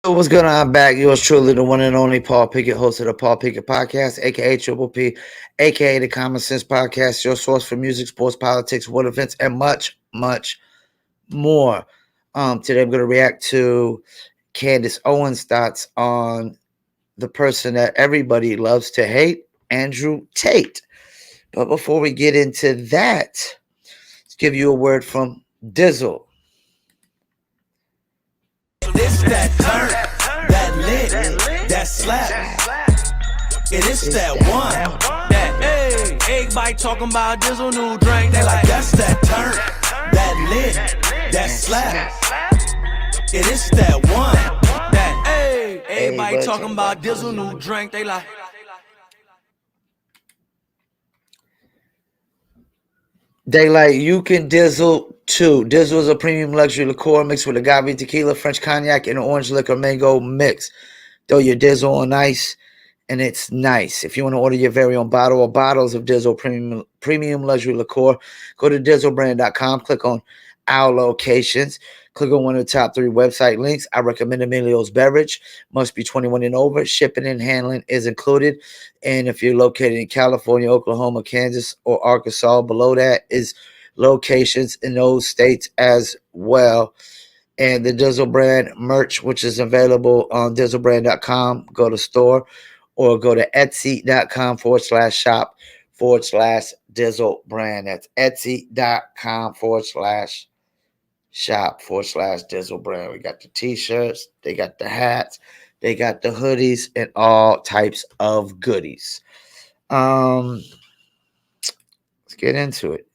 What's going on? I'm back. Yours truly, the one and only Paul Pickett, host of the Paul Pickett Podcast, aka Triple P, aka the Common Sense Podcast, your source for music, sports, politics, world events, and much, much more. Today I'm going to react to Candace Owens' thoughts on the person that everybody loves to hate, Andrew Tate. But before we get into that, let's give you a word from Dizzle. It's that turn, that lit, that slap. It is that one, that hey. Everybody talking about Dizzle new drink. They like that's that turn, that lit, that slap. It is that one, that hey. Everybody talking about Dizzle new drink. They like. You can Dizzle too. Dizzle is a premium luxury liqueur mixed with agave tequila, French cognac, and orange liquor mango mix. Throw your Dizzle on ice, and it's nice. If you want to order your very own bottle or bottles of Dizzle premium luxury liqueur, go to dizzlebrand.com, click on our locations, click on one of the top 3 website links. I recommend Emilio's Beverage. Must be 21 and over. Shipping and handling is included. And if you're located in California, Oklahoma, Kansas, or Arkansas, below that is locations in those states as well. And the Dizzle brand merch, which is available on dizzlebrand.com, go to store, or go to etsy.com/shop/Dizzle brand. That's etsy.com/shop/Dizzle brand. We got the t-shirts, they got the hats, they got the hoodies, and all types of goodies. Let's get into it.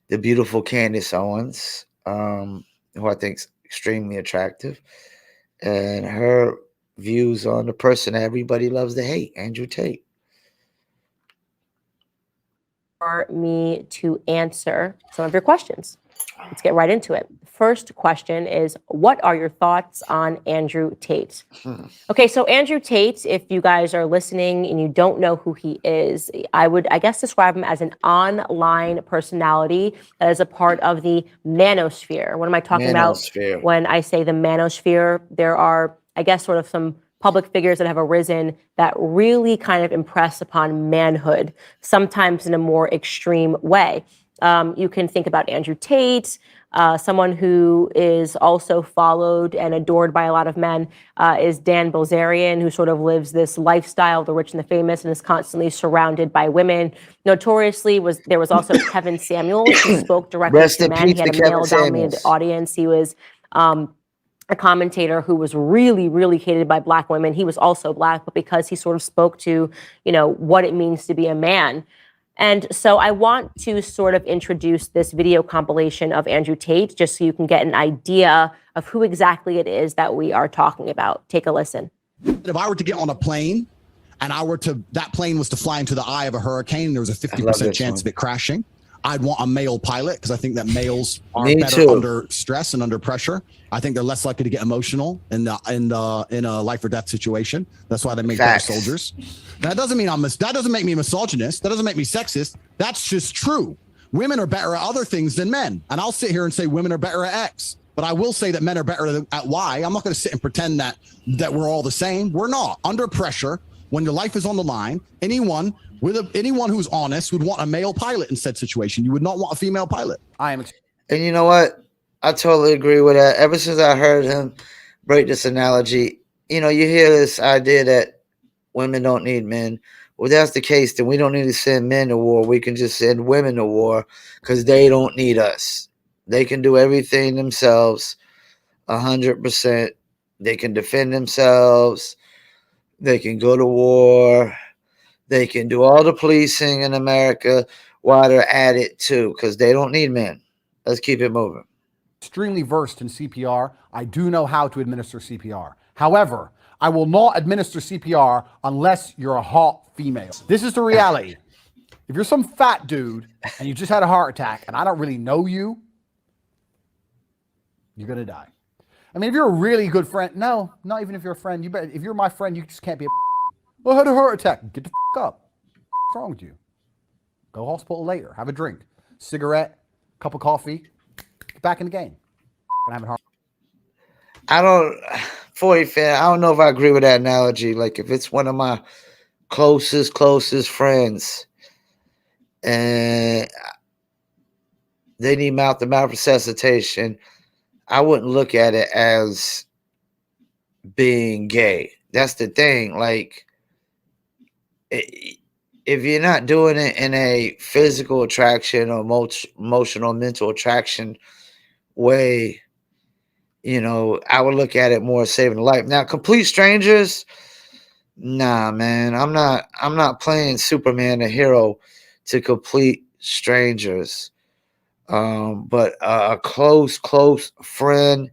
The beautiful Candace Owens, who I think is extremely attractive, and her views on the person that everybody loves to hate, Andrew Tate. For me to answer some of your questions. Let's get right into it. First question is, what are your thoughts on Andrew Tate? Okay, so Andrew Tate, if you guys are listening and you don't know who he is, I would, describe him as an online personality that is a part of the manosphere. What am I talking about when I say the manosphere? There are, sort of some public figures that have arisen that really kind of impress upon manhood, sometimes in a more extreme way. You can think about Andrew Tate, someone who is also followed and adored by a lot of men is Dan Bilzerian, who sort of lives this lifestyle of the rich and the famous and is constantly surrounded by women. Notoriously, there was also Kevin Samuels, who spoke directly to men. He had a male-dominated audience. He was a commentator who was really, really hated by Black women. He was also Black, but because he sort of spoke to, what it means to be a man. And so I want to sort of introduce this video compilation of Andrew Tate, just so you can get an idea of who exactly it is that we are talking about. Take a listen. If I were to get on a plane and that plane was to fly into the eye of a hurricane, and there was a 50% chance of it crashing, I'd want a male pilot, because I think that males are better under stress and under pressure. I think they're less likely to get emotional in a life or death situation. That's why they make better soldiers. That doesn't mean that doesn't make me misogynist. That doesn't make me sexist. That's just true. Women are better at other things than men, and I'll sit here and say women are better at X. But I will say that men are better at Y. I'm not going to sit and pretend that we're all the same. We're not. Under pressure, when your life is on the line, anyone who's honest would want a male pilot in said situation. You would not want a female pilot. And you know what? I totally agree with that. Ever since I heard him break this analogy, you hear this idea that women don't need men. Well, that's the case, then we don't need to send men to war. We can just send women to war because they don't need us. They can do everything themselves, 100%. They can defend themselves. They can go to war. They can do all the policing in America while they're at it too, because they don't need men. Let's keep it moving. Extremely versed in CPR. I do know how to administer CPR. However, I will not administer CPR unless you're a hot female. This is the reality. If you're some fat dude and you just had a heart attack and I don't really know you, you're going to die. I mean, if you're a really good friend, no, not even if you're a friend. If you're my friend, you just can't be I had a heart attack. Get the up. What's wrong with you? Go hospital later. Have a drink. Cigarette, cup of coffee. Get back in the game. Gonna have a heart. 40 fan. I don't know if I agree with that analogy. Like if it's one of my closest friends and they need mouth-to-mouth resuscitation, I wouldn't look at it as being gay. That's the thing. Like, if you're not doing it in a physical attraction or emotional, mental attraction way, you know, I would look at it more as saving a life. Now, complete strangers, nah, man. I'm not playing Superman, a hero, to complete strangers. But a close friend,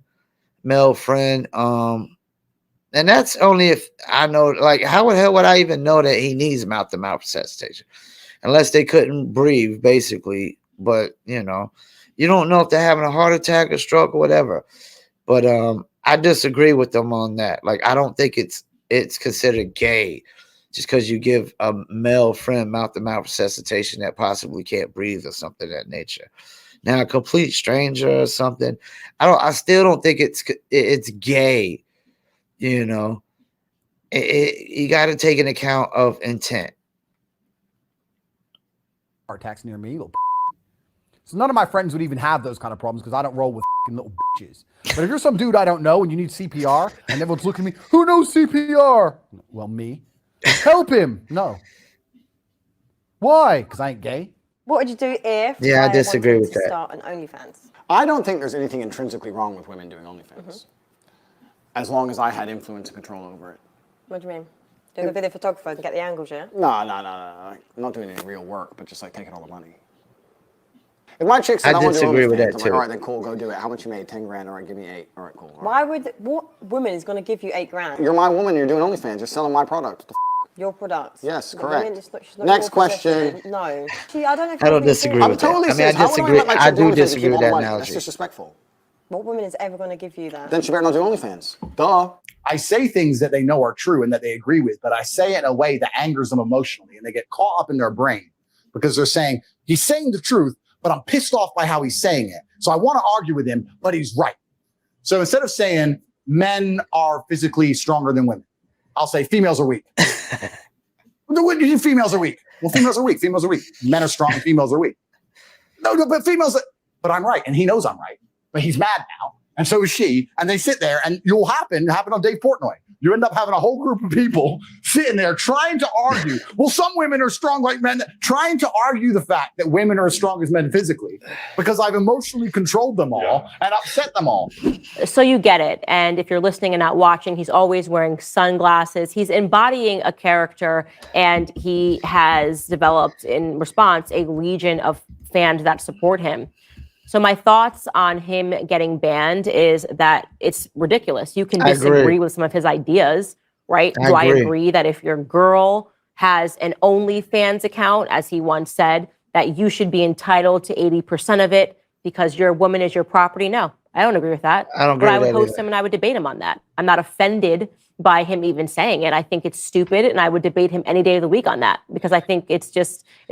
male friend, and that's only if I know, like, how the hell would I even know that he needs mouth-to-mouth resuscitation? Unless they couldn't breathe, basically. But, you know, you don't know if they're having a heart attack or stroke or whatever. But I disagree with them on that. Like, I don't think it's considered gay just because you give a male friend mouth-to-mouth resuscitation that possibly can't breathe or something of that nature. Now, a complete stranger or something, I still don't think it's gay. You know, you got to take an account of intent. Heart attacks near me, little. So none of my friends would even have those kind of problems because I don't roll with little bitches. But if you're some dude I don't know and you need CPR and everyone's looking at me, who knows CPR? Well, me. Help him. No. Why? Because I ain't gay. What would you do if I disagree wanted with to that. start an OnlyFans? I don't think there's anything intrinsically wrong with women doing OnlyFans, as long as I had influence and control over it. What do you mean? Doing a video photographer and get the angles, yeah? No. I'm not doing any real work, but just like taking all the money. If my chick said I want to do disagree with OnlyFans, that I'm too. like, all right, then cool, go do it. How much you made? 10 grand. All right, give me 8. All right, cool. All Why right. would, what woman is going to give you 8 grand? You're my woman. You're doing OnlyFans. You're selling my product. Your products? Yes, The correct. woman is she's not Next your question. possession. No. I don't know if I don't you're disagree serious. with I'm totally that. I mean, serious. How would I let my I chick do do OnlyFans to disagree keep with all that the money? analogy. That's disrespectful. What woman is ever going to give you that? Then she better not do OnlyFans. Duh. I say things that they know are true and that they agree with, but I say it in a way that angers them emotionally and they get caught up in their brain because they're saying, he's saying the truth, but I'm pissed off by how he's saying it. So I want to argue with him, but he's right. So instead of saying men are physically stronger than women, I'll say females are weak. Females are weak. Well, females are weak. Females are weak. Men are strong. Females are weak. No, but but I'm right. And he knows I'm right. But he's mad now. And so is she. And they sit there and it happen on Dave Portnoy. You end up having a whole group of people sitting there trying to argue. Well, some women are strong like men, trying to argue the fact that women are as strong as men physically because I've emotionally controlled them all and upset them all. So you get it. And if you're listening and not watching, he's always wearing sunglasses. He's embodying a character, and he has developed in response a legion of fans that support him. So my thoughts on him getting banned is that it's ridiculous. You can disagree with some of his ideas, right? I agree that if your girl has an OnlyFans account, as he once said, that you should be entitled to 80% of it because your woman is your property? No, I don't agree with that. I don't agree But I with would that host either. him and I would debate him on that. I'm not offended by him even saying it. I think it's stupid, and I would debate him any day of the week on that because I think it's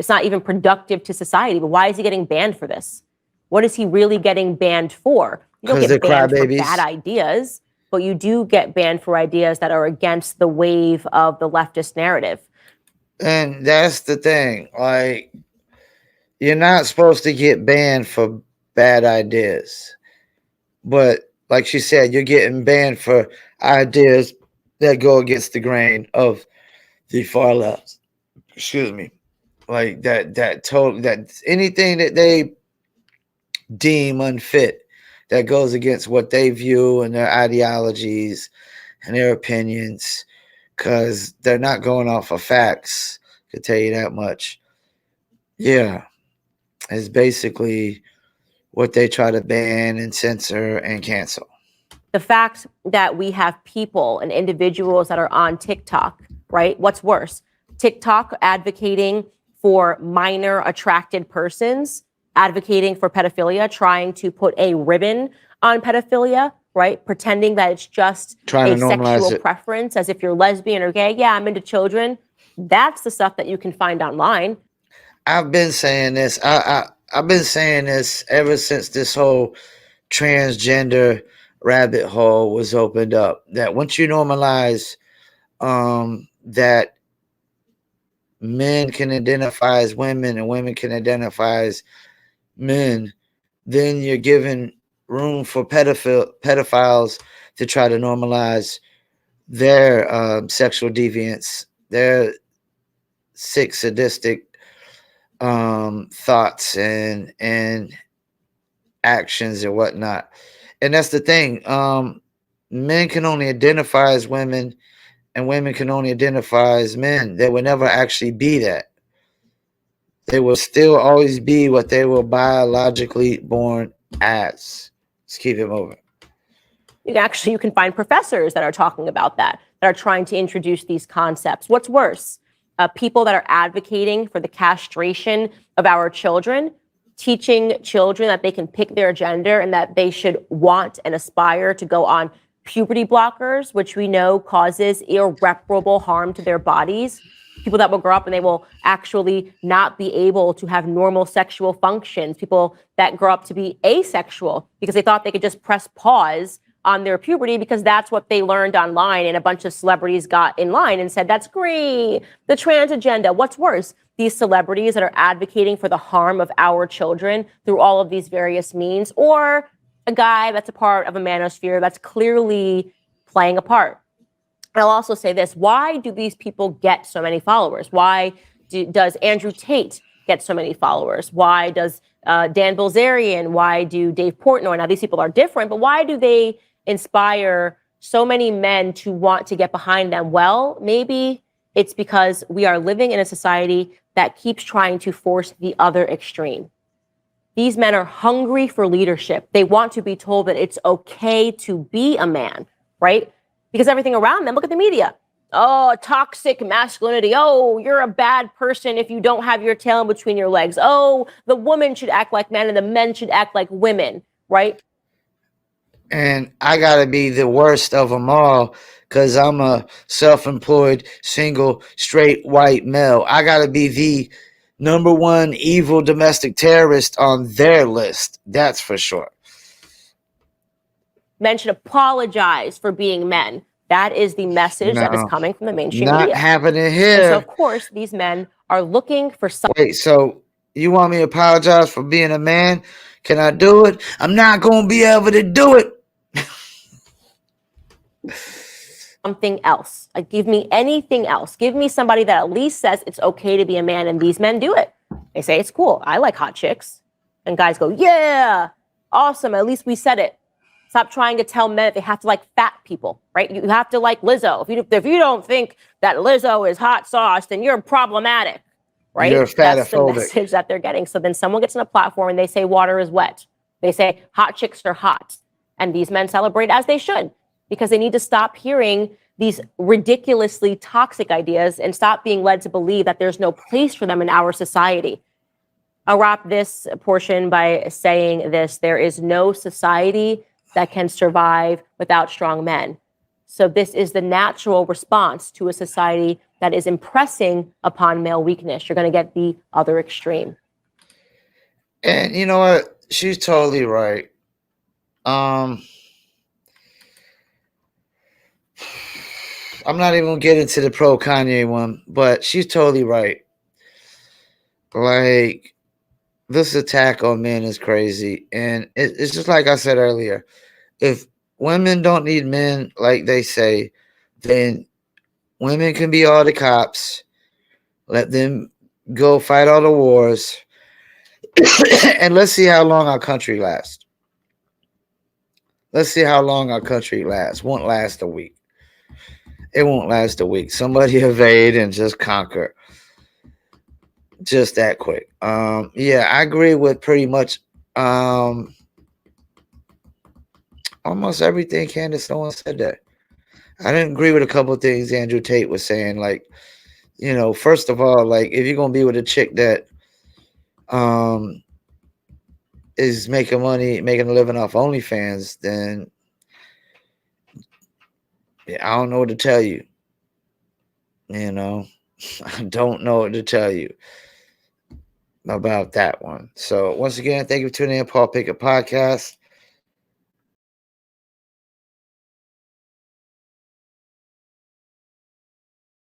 not even productive to society. But why is he getting banned for this? What is he really getting banned for? You don't get banned for bad ideas, but you do get banned for ideas that are against the wave of the leftist narrative. And that's the thing. Like, you're not supposed to get banned for bad ideas. But like she said, you're getting banned for ideas that go against the grain of the far left. Excuse me. Like that anything that they deem unfit that goes against what they view and their ideologies and their opinions, because they're not going off of facts, I can tell you that much. Yeah, it's basically what they try to ban and censor and cancel. The fact that we have people and individuals that are on TikTok, right? What's worse? TikTok advocating for minor attracted persons, advocating for pedophilia, trying to put a ribbon on pedophilia, right? Pretending that it's just a sexual preference, as if you're lesbian or gay. Yeah, I'm into children. That's the stuff that you can find online. I've been saying this. I've been saying this ever since this whole transgender rabbit hole was opened up. That once you normalize that men can identify as women and women can identify as men, then you're giving room for pedophiles to try to normalize their sexual deviance, their sick, sadistic thoughts and actions and whatnot. And that's the thing. Men can only identify as women and women can only identify as men. They will never actually be that. They will still always be what they were biologically born as. Let's keep it moving. You can find professors that are talking about that are trying to introduce these concepts. What's worse? People that are advocating for the castration of our children, teaching children that they can pick their gender and that they should want and aspire to go on puberty blockers, which we know causes irreparable harm to their bodies. People that will grow up and they will actually not be able to have normal sexual functions. People that grow up to be asexual because they thought they could just press pause on their puberty because that's what they learned online, and a bunch of celebrities got in line and said, that's great, the trans agenda. What's worse? These celebrities that are advocating for the harm of our children through all of these various means, or a guy that's a part of a manosphere that's clearly playing a part. I'll also say this. Why do these people get so many followers? Why does Andrew Tate get so many followers? Why does Dan Bilzerian? Why do Dave Portnoy? Now, these people are different, but why do they inspire so many men to want to get behind them? Well, maybe it's because we are living in a society that keeps trying to force the other extreme. These men are hungry for leadership. They want to be told that it's okay to be a man, right? Because everything around them, look at the media. Oh, toxic masculinity. Oh, you're a bad person if you don't have your tail in between your legs. Oh, the woman should act like men and the men should act like women, right? And I got to be the worst of them all because I'm a self-employed, single, straight, white male. I got to be the number one evil domestic terrorist on their list. That's for sure. Men should apologize for being men. That is the message that is coming from the mainstream media. Not happening here. And so, of course, these men are looking for something. Wait, so you want me to apologize for being a man? Can I do it? I'm not going to be able to do it. Something else. Like, give me anything else. Give me somebody that at least says it's okay to be a man, and these men do it. They say it's cool. I like hot chicks. And guys go, yeah, awesome. At least we said it. Stop trying to tell men that they have to like fat people, right? You have to like Lizzo. If you don't think that Lizzo is hot sauce, then you're problematic, right? You're That's the fatophobic. message that they're getting. So then someone gets on a platform and they say water is wet. They say hot chicks are hot. And these men celebrate as they should, because they need to stop hearing these ridiculously toxic ideas and stop being led to believe that there's no place for them in our society. I'll wrap this portion by saying this. There is no society that can survive without strong men. So this is the natural response to a society that is impressing upon male weakness. You're going to get the other extreme. And you know what? She's totally right. I'm not even going to get into the pro Kanye one, but she's totally right. Like, this attack on men is crazy. And it's just like I said earlier. If women don't need men, like they say, then women can be all the cops. Let them go fight all the wars. And let's see how long our country lasts. Let's see how long our country lasts. Won't last a week. It won't last a week. Somebody evade and just conquer. Just that quick. Yeah, I agree with pretty much almost everything Candace Owens said there. I didn't agree with a couple of things Andrew Tate was saying. Like, you know, first of all, like, if you're gonna be with a chick that is making money, making a living off OnlyFans, then I don't know what to tell you. You know, I don't know what to tell you about that one. So once again, thank you for tuning in, Paul Pickett Podcast.